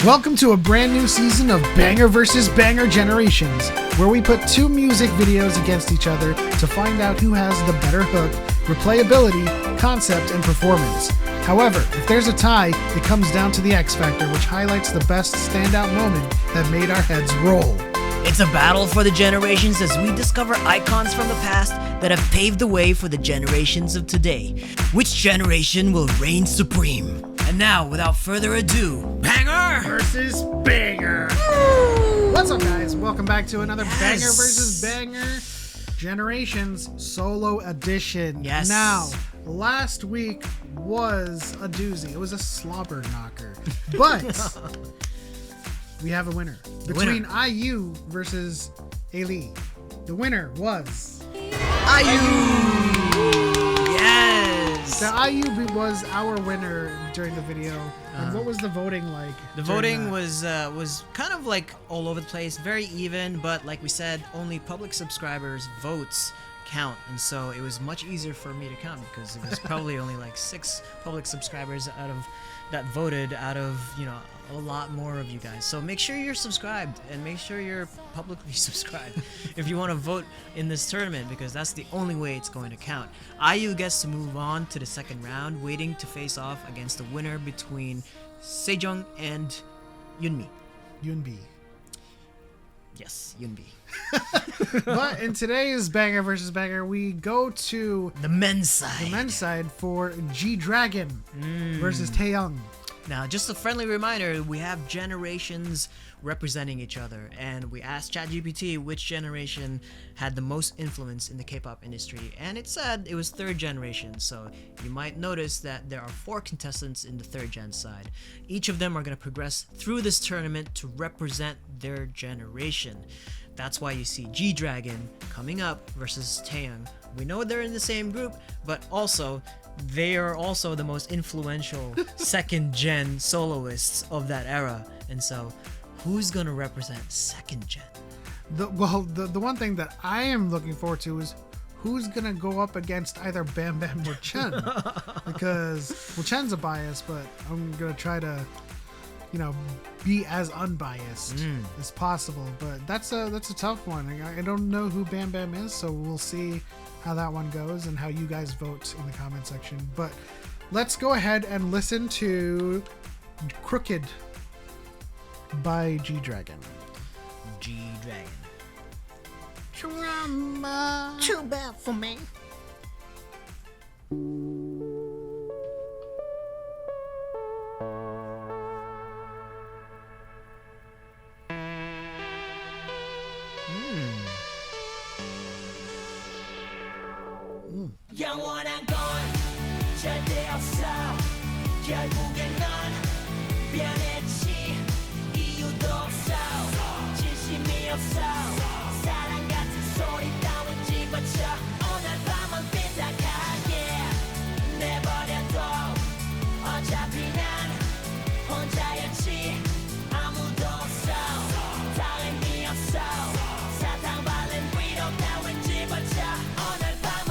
Welcome to a brand new season of Banger vs. Banger Generations, where we put two music videos against each other to find out who has the better hook, replayability, concept, and performance. However, if there's a tie, it comes down to the X Factor, which highlights the best standout moment that made our heads roll. It's a battle for the generations as we discover icons from the past that have paved the way for the generations of today. Which generation will reign supreme? And now, without further ado, Banger Versus Banger. What's up, guys? Welcome back to another Banger versus Banger Generations Solo Edition. Yes. Now, last week was a doozy. It was a slobber knocker. But we have a winner. Between IU versus Ali. The winner was IU. Yes. The IU was our winner during the video. And what was the voting like? The voting was kind of like all over the place, very even, but like we said, only public subscribers' votes count, and so it was much easier for me to count because it was probably only like 6 public subscribers that voted out of, you know, a lot more of you guys. So make sure you're subscribed and make sure you're publicly subscribed if you want to vote in this tournament, because that's the only way it's going to count. IU gets to move on to the second round, waiting to face off against the winner between Sejong and Yunmi. Yunbi. Yes, Yunbi. But in today's Banger versus Banger, we go to the men's side. The men's side for GDRAGON versus Taeyang. Now, just a friendly reminder, we have generations representing each other, and we asked ChatGPT which generation had the most influence in the K-pop industry, and it said it was third generation, so you might notice that there are 4 contestants in the third gen side. Each of them are going to progress through this tournament to represent their generation. That's why you see GDRAGON coming up versus Taeyang. We know they're in the same group, but also they are also the most influential second gen soloists of that era. And so who's gonna represent second gen? The one thing that I am looking forward to is who's gonna go up against either Bam Bam or Chen. Because, well, Chen's a bias, but I'm gonna try to, you know, be as unbiased as possible. But that's a tough one. I don't know who Bam Bam is, so we'll see how that one goes and how you guys vote in the comment section. But let's go ahead and listen to Crooked by GDRAGON. GDRAGON. Too bad for me. 영원한 건 절대 없어. 결국엔 넌 변했지. 이유도 없어. 진심이 없어. 사랑 같은 소리 따윈 집어쳐. 오늘 밤은 삐딱하게 내버려둬. 어차피 난 혼자였지. 아무도 없어. 다름이 없어. 사탕 발린 위로 따윈 집어쳐. 오늘 밤은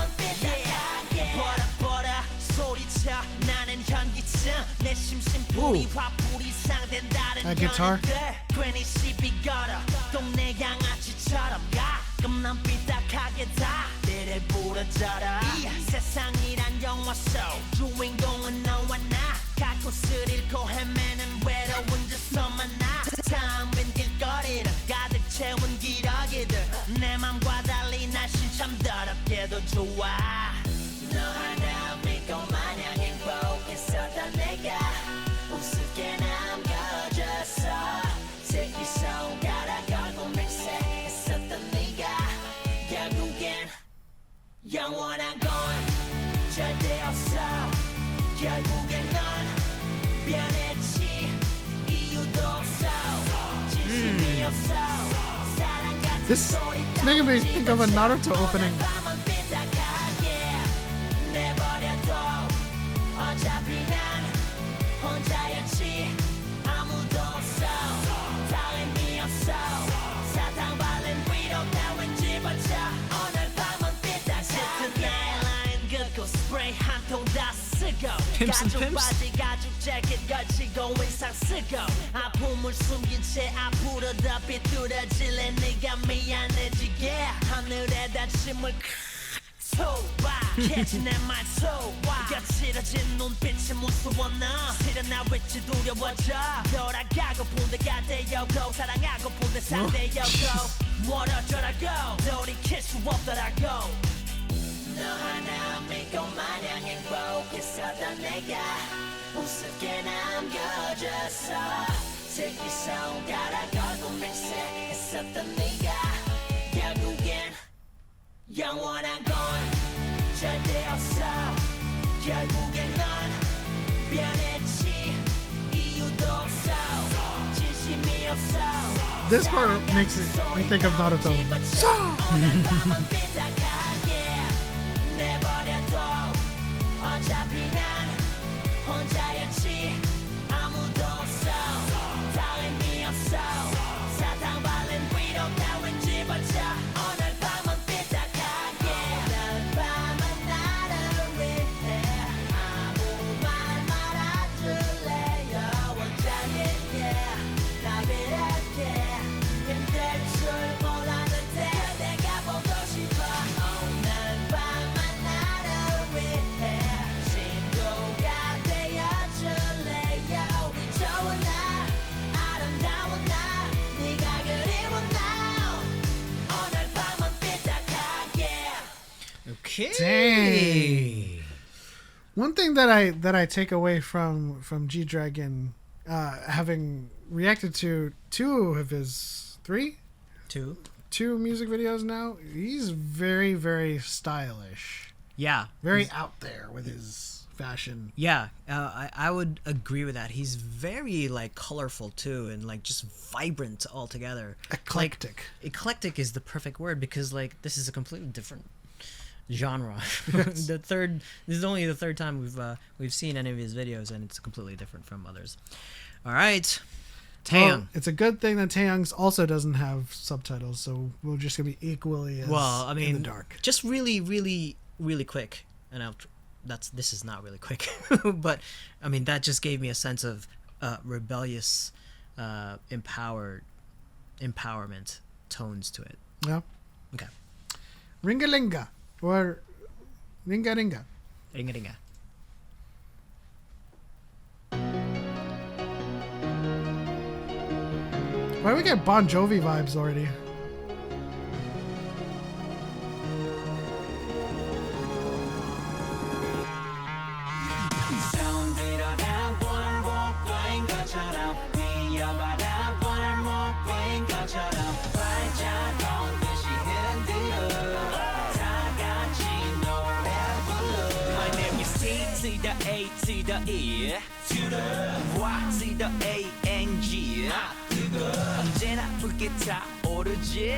나는 현기증 내 심심풀이 화풀이 상된다는 guitar. 괜히 시비 걸어 동네 양아치처럼 가끔 난 삐딱하게 다 때를 부러져라 세상이란 영화 속 주인공은 너와 나 갈 곳을 잃고 헤매는 외로운 저서만 나 텅 빈 길거리를 가득 채운 기러기들 내 맘과 달리 날씬 참 더럽게도 좋아 너 하나 믿고 마냥 행복했었던 내가 우습게 남겨졌어 새끼 손가락 걸고 맹세했었던 네가 결국엔 영원한 건 절대 없어 결국엔 넌 변했지 이유도 없어 진심이 없어 사랑 같은 This is making me think of a Naruto opening. 어차피 난 혼자였지 아무도 없어 다름이 없어 사탕 발린 위로 따윈 집어쳐 오늘 밤은 삐딱하게 짙은 나의 라인 긋고 스프레이 한 통 다 쓰고 Pimps and pimps? 가죽 바지 가죽 재킷 걸치고 지고 인상 쓰고 아픔을 숨긴 채 앞으로 더 비뚤어질래 네가 미안해지게 하늘에다 침을 쏘아 캐치 내 말 쏘아 거칠어진 눈빛이 무서워 너 실은 나 왠지 두려워져 돌아가고픈 데가 되었고 사랑하고픈 데 상대였고 멀어져라고 돌이킬 수 없더라고 너 하나 믿고 마냥 행복했었던 내가 우습게 남겨졌어 새끼 손가락 얼굴 맹세했었던 네가 결국엔 영원한 건 절대 없어 결국엔 넌 변했지 이유도 없어 진심이 없어 This part makes me think of Naruto. 내버려둬 어차피 난 혼자였지 아무도 없어 다름이 없어 사탕 발린 위로 따윈 집어쳐 오늘 밤은 삐딱하게 오늘 밤은 나를 위해 아무 말 말아줄래요 원장님께 나 그렇게 힘들 줄 몰랐는데 내가 보고 싶어 오늘 밤은 나를 위해 친구가 되어줄래요 이 좋은 날 아름다운 날 네가 그리운 날 오늘 밤은 삐딱하게 Okay. Dang. One thing that I take away from GDRAGON, having reacted to two of his two music videos now, he's very, very stylish, Yeah. very out there with his fashion. Yeah, I would agree with that. He's very like colorful too, and like just vibrant altogether. Eclectic. Like, eclectic is the perfect word because like this is a completely different genre. This is only the third time we've seen any of his videos, and it's completely different from others. All right, Taeyang. Well, it's a good thing that Taeyang's also doesn't have subtitles, so we're just gonna be equally as Well, I mean, in the dark. just really, really, really quick, and this is not really quick, but I mean that just gave me a sense of rebellious, empowerment tones to it. Yeah. Okay. Ringa Linga or Ringa Ringa. Ringa ringa. Why do we get Bon Jovi vibes already? My name is T to the A to the E to the Y to the ANG 언제나 붉게 타오르지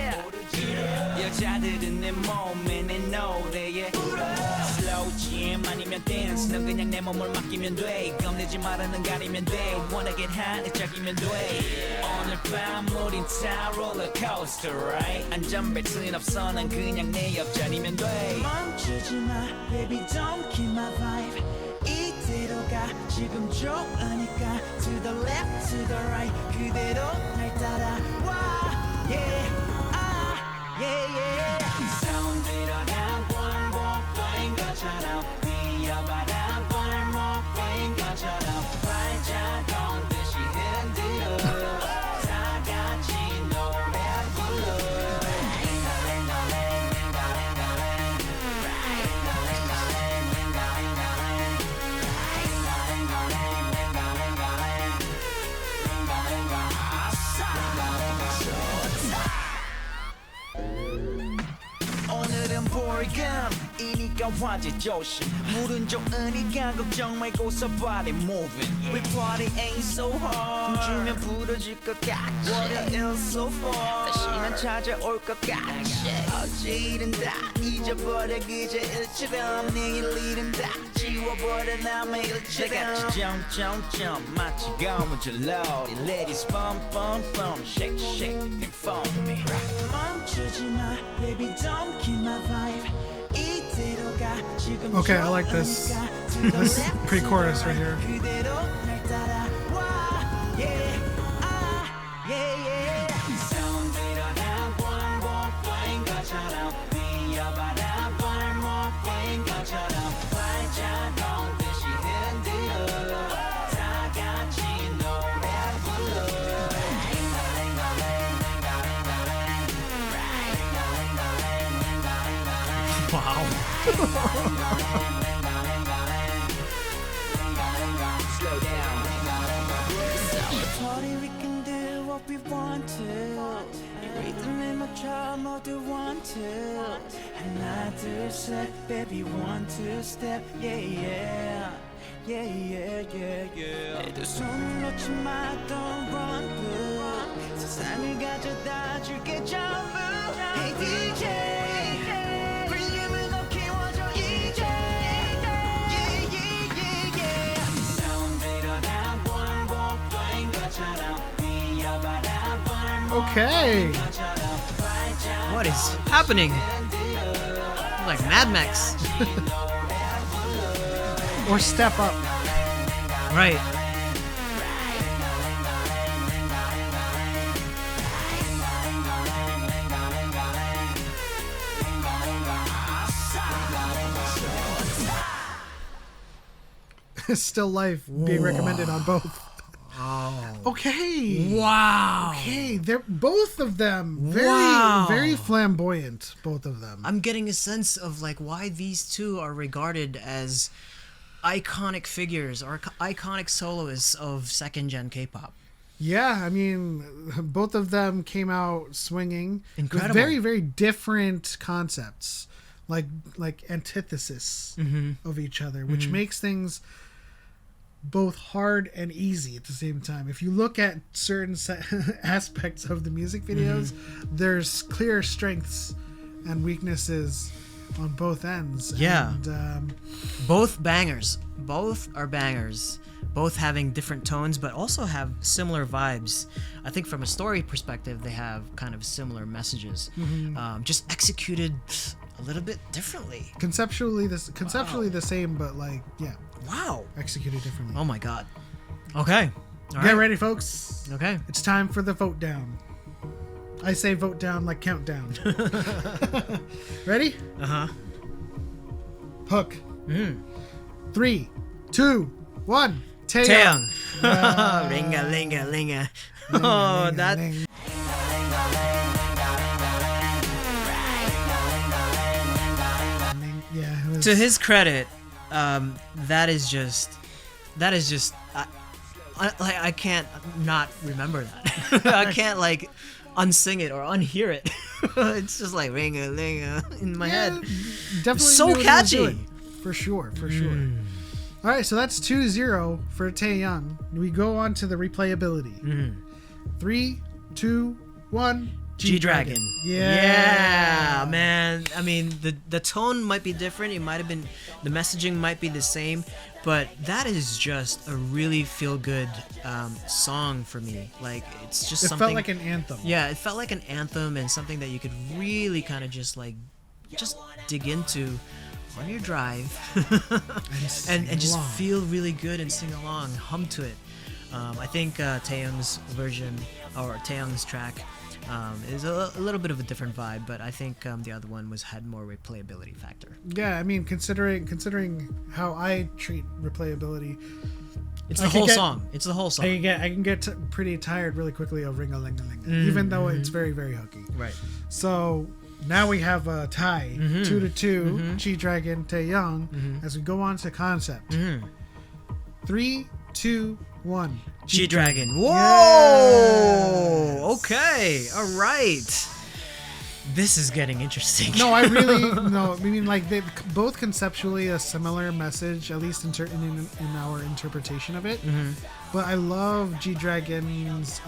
여자들은 내 몸에 내 노래에 Slow jam 아니면 dance 넌 그냥 내 몸을 맡기면 돼 겁내지 말아는 가리면 돼 Wanna get high 내 짝이면 돼 오늘 밤 우린 타 롤러코스터 right 안전벨트는 없어 난 그냥 내 옆자리면 돼 멈추지 마 baby don't kill my vibe 이대로 가 지금 좋으니까 To the left to the right 그대로 날 따라와 Yeah yeah yeah Sound 들어라 반복된 것처럼 뛰어봐라 반복된 것처럼 발자국 듯이 흔들어 다 같이 노래 불러 링가링가링 링가링가링 링가링가링 링가링가링 링가링가링 링가링가링 링가링가링 아싸 좋다 오늘은 볼감 이니까 화제 조심 물은 좋으니까 걱정 말고서 body moving We party ain't so hard 춤추면 부러질 것 같지 월요일 so far 다시는 찾아올 것 같지 어제 일은 다 잊어버려 그저 일처럼 내일 일은 다 지워버려 남의 일처럼 내같이 점점점 마치 고무줄놀이 Ladies bump bump bump shake shake and for me 멈추지 마 baby don't kill my vibe 이대로 가 지금 Okay, I like this pre-chorus right here. 그대로 날 따라와 Party, we can do what we want to. Rhythm 맞춰 모두 want to. 하나 둘 셋, baby one two step, yeah yeah. Yeah, yeah, yeah, yeah. 두 손을 놓지 마, don't run, boo. 세상을 가져다 줄게 전부. Hey DJ, 볼륨을 높이 키워줘 이제. Yeah, yeah, yeah, yeah. Sound 들어라, 원곡인 것처럼 뛰어봐라. Okay. What is happening? Like Mad Max. Or Step Up. Right. Still Life being recommended on both. Oh. Okay. Wow. Okay, they're both of them Wow. very flamboyant. Both of them. I'm getting a sense of like why these two are regarded as iconic figures or iconic soloists of second gen K-pop. Yeah, I mean, both of them came out swinging Incredible. with very, very different concepts, like antithesis of each other, which makes things both hard and easy at the same time. If you look at certain aspects of the music videos, there's clear strengths and weaknesses on both ends. Yeah. And, Both bangers. Both are bangers. Both having different tones, but also have similar vibes. I think from a story perspective, they have kind of similar messages, just executed a little bit differently. conceptually the same, but like, yeah, Wow. executed differently. Oh my god. Okay. All Get right. ready, folks. Okay. It's time for the vote down. I say vote down like countdown. Ready? Uh-huh. Hook. 3, 2, 1. Taeyang. Ringa linga linga. Oh, that Yeah. It was, to his credit, that is just I can't not remember that. I can't like unsing it or unhear it. It's just like ringa linga in my yeah, head. definitely So knew what he was catchy. doing. For sure. All right, so that's 2-0 for Taeyang. We go on to the replayability. 3, 2, 1. G-Dragon. Yeah. Man. I mean, the tone might be different. It might have been, the messaging might be the same, but that is just a really feel-good song for me. Like, it's just It something. felt like an anthem. Yeah, it felt like an anthem and something that you could really kind of just dig into on your drive and just along. feel really good and sing along, hum to it. I think Taeyang's version or Taeyang's track is a little bit of a different vibe, but I think the other one had more replayability factor. Yeah, I mean, considering how I treat replayability, It's I the can whole get- song. It's the whole song. I can get pretty tired really quickly of Ringa Linga Linga, even though it's very, very hooky. Right. So now we have a tie, 2-2, G-Dragon, Taeyang, as we go on to concept. 3, 2, 1. G-Dragon. Whoa! Yes. Okay. All right. This is getting interesting. No, I really no. I mean, like they both conceptually a similar message, at least in our interpretation of it. But I love G-Dragon's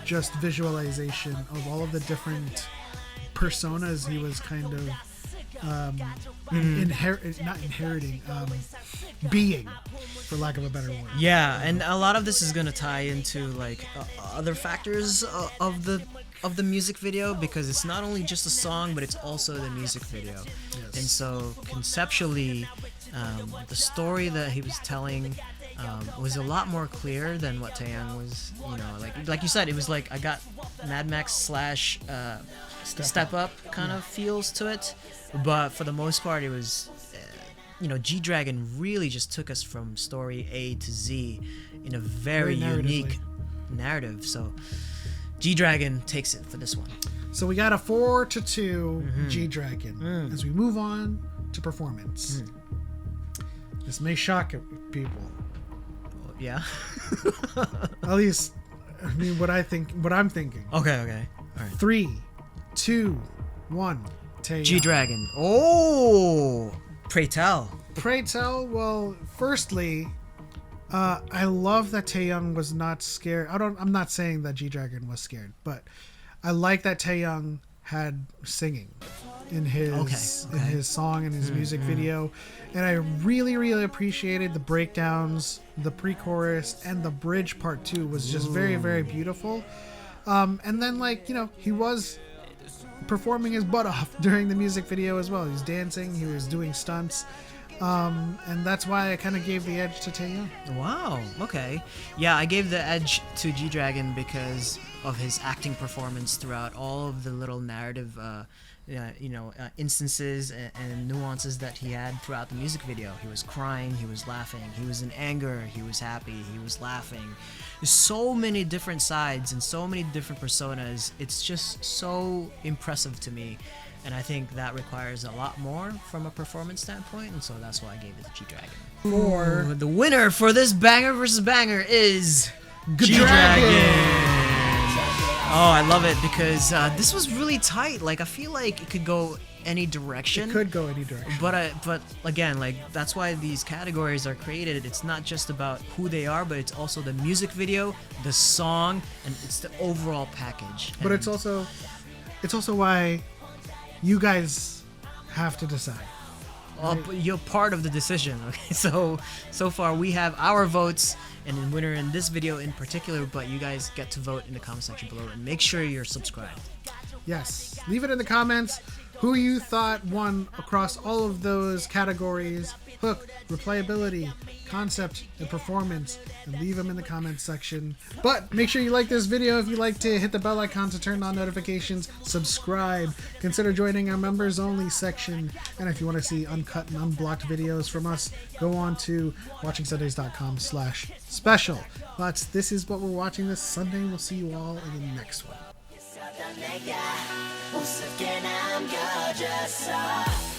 just visualization of all of the different personas he was kind of being, for lack of a better word. Yeah, and a lot of this is gonna tie into like other factors of the music video, because it's not only just a song, but it's also the music video. Yes. And so conceptually, the story that he was telling was a lot more clear than what Taeyang was. You know, like you said, it was like I got Mad Max slash Step Up kind of feels to it, but for the most part, it was. G-Dragon really just took us from story A to Z in a very unique narrative. So G-Dragon takes it for this one. So we got a 4-2 G-Dragon. As we move on to performance. This may shock people. Yeah. At least, I mean, what I'm thinking. Okay. All right. 3, 2, 1. Taeyang. G-Dragon. Oh, pray tell. Pray tell. Well, firstly, I love that Taeyang was not scared. I'm not saying that G-Dragon was scared, but I like that Taeyang had singing in his in his song and his music video, and I really appreciated the breakdowns, the pre-chorus, and the bridge part too was just very beautiful. And then, like, you know, he was performing his butt off during the music video as well. He was dancing, he was doing stunts, and that's why I kind of gave the edge to Taeyang. Wow. Okay. Yeah, I gave the edge to G-Dragon because of his acting performance throughout all of the little narrative, instances and nuances that he had throughout the music video. He was crying, he was laughing, he was in anger, he was happy, he was laughing. There's so many different sides and so many different personas. It's just so impressive to me. And I think that requires a lot more from a performance standpoint, and so that's why I gave it to G-Dragon. The winner for this banger versus banger is G-Dragon. Oh, I love it because this was really tight. Like, I feel like it could go any direction. It could go any direction. But again, like, that's why these categories are created. It's not just about who they are, but it's also the music video, the song, and it's the overall package. But it's also why you guys have to decide. You're part of the decision. Okay, so far we have our votes and the winner in this video in particular, but you guys get to vote in the comment section below, and make sure you're subscribed. Yes, leave it in the comments who you thought won across all of those categories: hook, replayability, concept, and performance, and leave them in the comments section. But make sure you like this video. If you like to hit the bell icon to turn on notifications, subscribe, consider joining our members only section, and if you want to see uncut and unblocked videos from us, go on to watchingsundays.com/special. But this is what we're watching this Sunday. We'll see you all in the next one. 내가 우습게 남겨졌어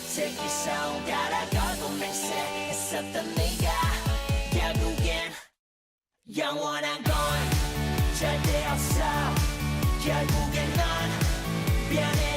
슬기 손가락걸고 맹세했었던 네가 결국엔 영원한 건 절대 없어 결국엔 넌 변해